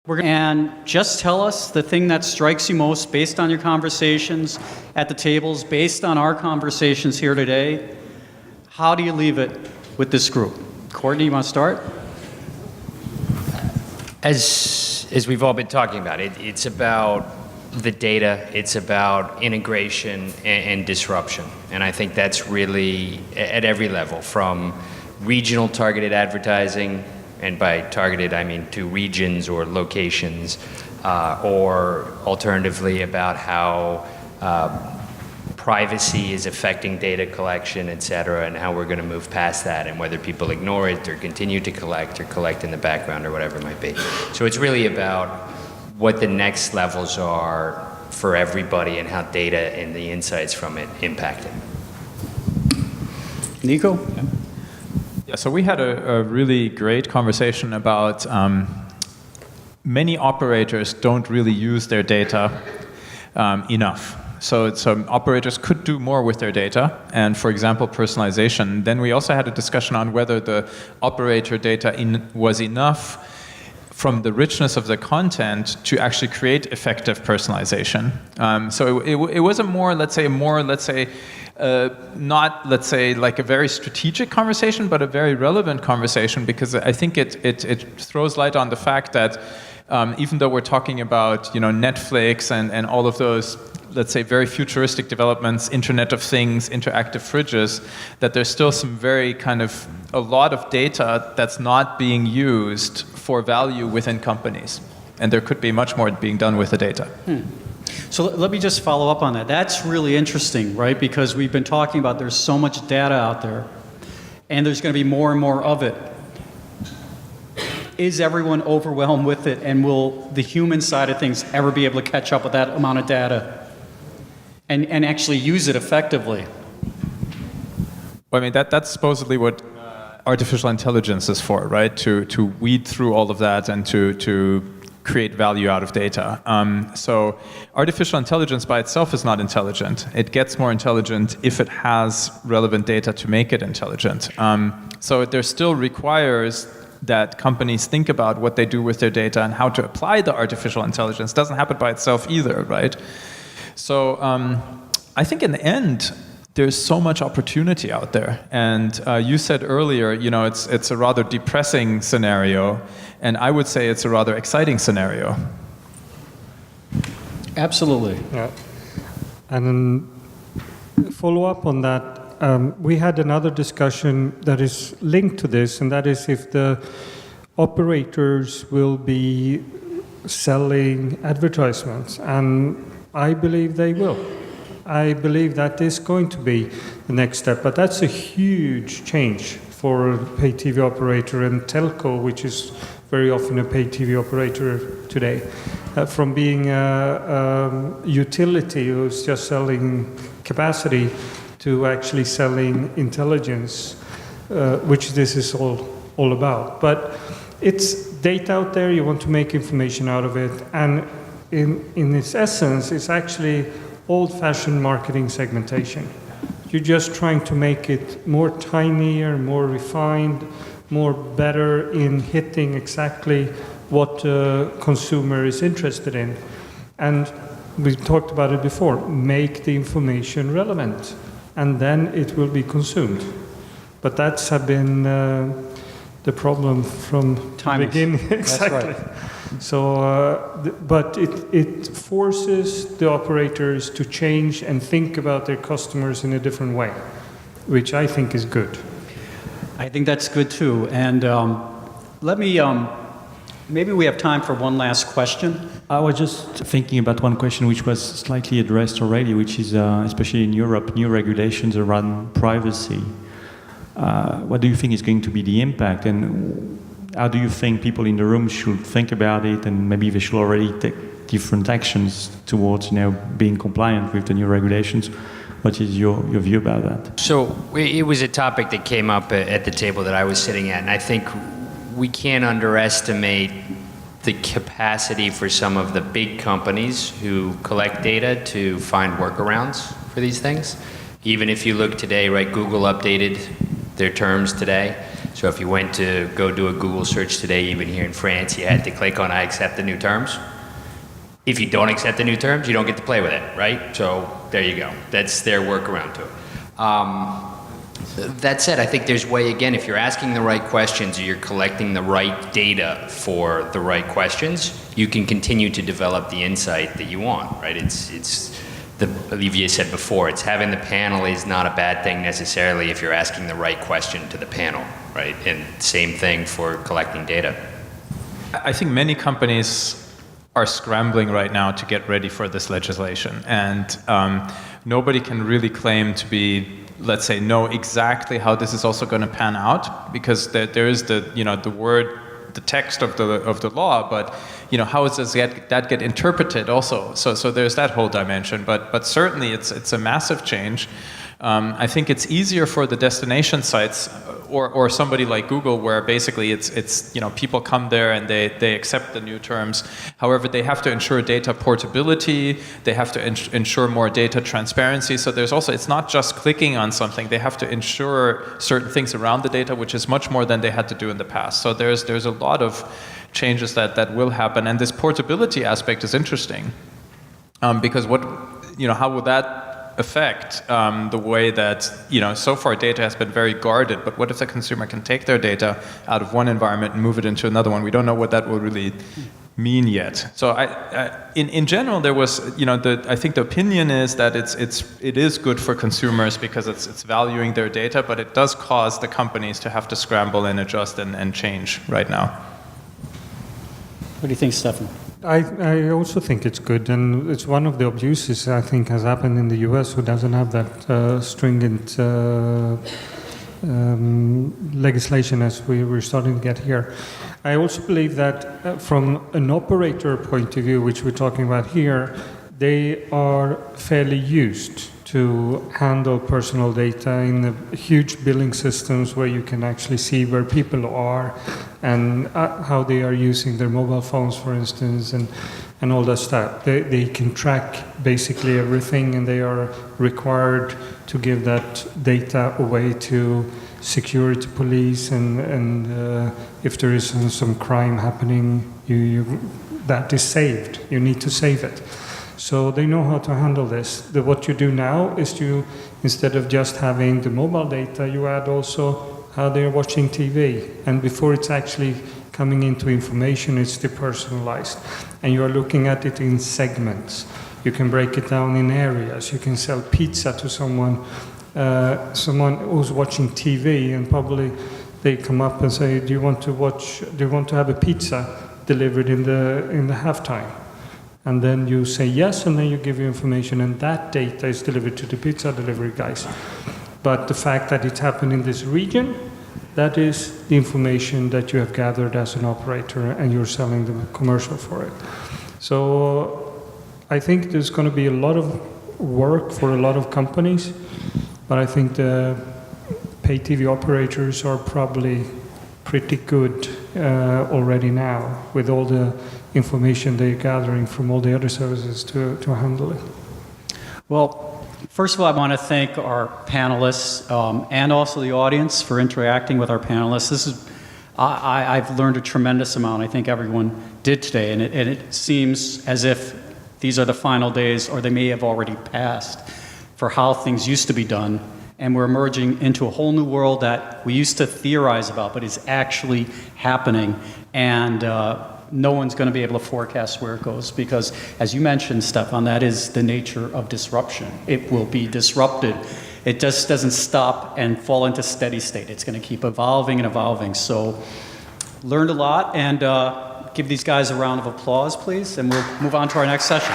And just tell us the thing that strikes you most based on your conversations at the tables, based on our conversations here today. How do you leave it with this group? Courtney, you want to start? As we've all been talking about, it's about the data, it's about integration and disruption. And I think that's really at every level, from regional targeted advertising, and by targeted I mean to regions or locations, or alternatively about how privacy is affecting data collection, et cetera, and how we're going to move past that, and whether people ignore it or continue to collect or collect in the background or whatever it might be. So it's really about what the next levels are for everybody and how data and the insights from it impact it. Nico? Yeah, so we had a really great conversation about many operators don't really use their data enough. So operators could do more with their data, and for example, personalization. Then we also had a discussion on whether the operator data was enough from the richness of the content to actually create effective personalization. So it was a more, let's say, not, let's say, like a very strategic conversation, but a very relevant conversation, because I think it throws light on the fact that even though we're talking about, Netflix and all of those, let's say, very futuristic developments, Internet of Things, interactive fridges, that there's still some very a lot of data that's not being used for value within companies. And there could be much more being done with the data. So let me just follow up on that. That's really interesting, right? Because we've been talking about there's so much data out there, and there's going to be more and more of it. Is everyone overwhelmed with it, and will the human side of things ever be able to catch up with that amount of data and actually use it effectively? Well, I mean, that's supposedly what artificial intelligence is for, right? To weed through all of that and to create value out of data. So artificial intelligence by itself is not intelligent. It gets more intelligent if it has relevant data to make it intelligent. So there still requires that companies think about what they do with their data and how to apply the artificial intelligence. It doesn't happen by itself either, right? So I think in the end, there's so much opportunity out there. And you said earlier, it's a rather depressing scenario, and I would say it's a rather exciting scenario. Absolutely. Yeah. And follow up on that, we had another discussion that is linked to this, and that is if the operators will be selling advertisements, and I believe they will. I believe that is going to be the next step, but that's a huge change for a pay TV operator and telco, which is very often a pay TV operator today, from being a utility who's just selling capacity to actually selling intelligence, which this is all about. But it's data out there, you want to make information out of it, and in its essence, it's actually old-fashioned marketing segmentation. You're just trying to make it more tinier, more refined, more better in hitting exactly what the consumer is interested in. And we talked about it before, make the information relevant, and then it will be consumed. But that's have been the problem from the beginning. Exactly. That's right. So, but it forces the operators to change and think about their customers in a different way, which I think is good. I think that's good too. And let me, maybe we have time for one last question. I was just thinking about one question which was slightly addressed already, which is, especially in Europe, new regulations around privacy. What do you think is going to be the impact, and how do you think people in the room should think about it, and maybe they should already take different actions towards being compliant with the new regulations? What is your view about that? So it was a topic that came up at the table that I was sitting at, and I think we can't underestimate the capacity for some of the big companies who collect data to find workarounds for these things. Even if you look today, right, Google updated their terms today. So if you went to go do a Google search today, even here in France, you had to click on I accept the new terms. If you don't accept the new terms, you don't get to play with it, right? So there you go. That's their workaround to it. That said, I think there's way, again, if you're asking the right questions or you're collecting the right data for the right questions, you can continue to develop the insight that you want, right? It's Olivier said before, it's having the panel is not a bad thing necessarily if you're asking the right question to the panel, right? And same thing for collecting data. I think many companies are scrambling right now to get ready for this legislation, and nobody can really claim to be, let's say, know exactly how this is also going to pan out, because there is the word, the text of the law, but how does that get interpreted also? So there's that whole dimension, but certainly it's a massive change. I think it's easier for the destination sites or somebody like Google, where basically it's people come there and they accept the new terms. However, they have to ensure data portability, they have to ensure more data transparency. So there's also, it's not just clicking on something, they have to ensure certain things around the data, which is much more than they had to do in the past. So there's a lot of changes that will happen, and this portability aspect is interesting, because how will that affect the way that, so far data has been very guarded, but what if the consumer can take their data out of one environment and move it into another one? We don't know what that will really mean yet. So in general, there was, I think the opinion is that it is good for consumers because it's valuing their data, but it does cause the companies to have to scramble and adjust and change right now. What do you think, Stefan? I also think it's good, and it's one of the abuses I think has happened in the US, who doesn't have that stringent legislation as we're starting to get here. I also believe that from an operator point of view, which we're talking about here, they are fairly used to handle personal data in the huge billing systems where you can actually see where people are and how they are using their mobile phones, for instance, and all that stuff. They can track basically everything, and they are required to give that data away to security police, and if there is some crime happening, that is saved. You need to save it. So they know how to handle this. What you do now is instead of just having the mobile data, you add also how they're watching TV. And before it's actually coming into information, it's depersonalized. And you are looking at it in segments. You can break it down in areas. You can sell pizza to someone who's watching TV, and probably they come up and say, do you want to have a pizza delivered in the halftime? And then you say yes, and then you give your information, and that data is delivered to the pizza delivery guys. But the fact that it happened in this region, that is the information that you have gathered as an operator, and you're selling the commercial for it. So I think there's going to be a lot of work for a lot of companies, but I think the pay TV operators are probably pretty good already now with all the information they're gathering from all the other services to handle it. Well, first of all, I want to thank our panelists and also the audience for interacting with our panelists. I've learned a tremendous amount. I think everyone did today, and it seems as if these are the final days, or they may have already passed, for how things used to be done. And we're emerging into a whole new world that we used to theorize about, but is actually happening. And no one's going to be able to forecast where it goes, because, as you mentioned, Stefan, that is the nature of disruption. It will be disrupted. It just doesn't stop and fall into steady state. It's going to keep evolving and evolving. So, learned a lot, and give these guys a round of applause, please, and we'll move on to our next session.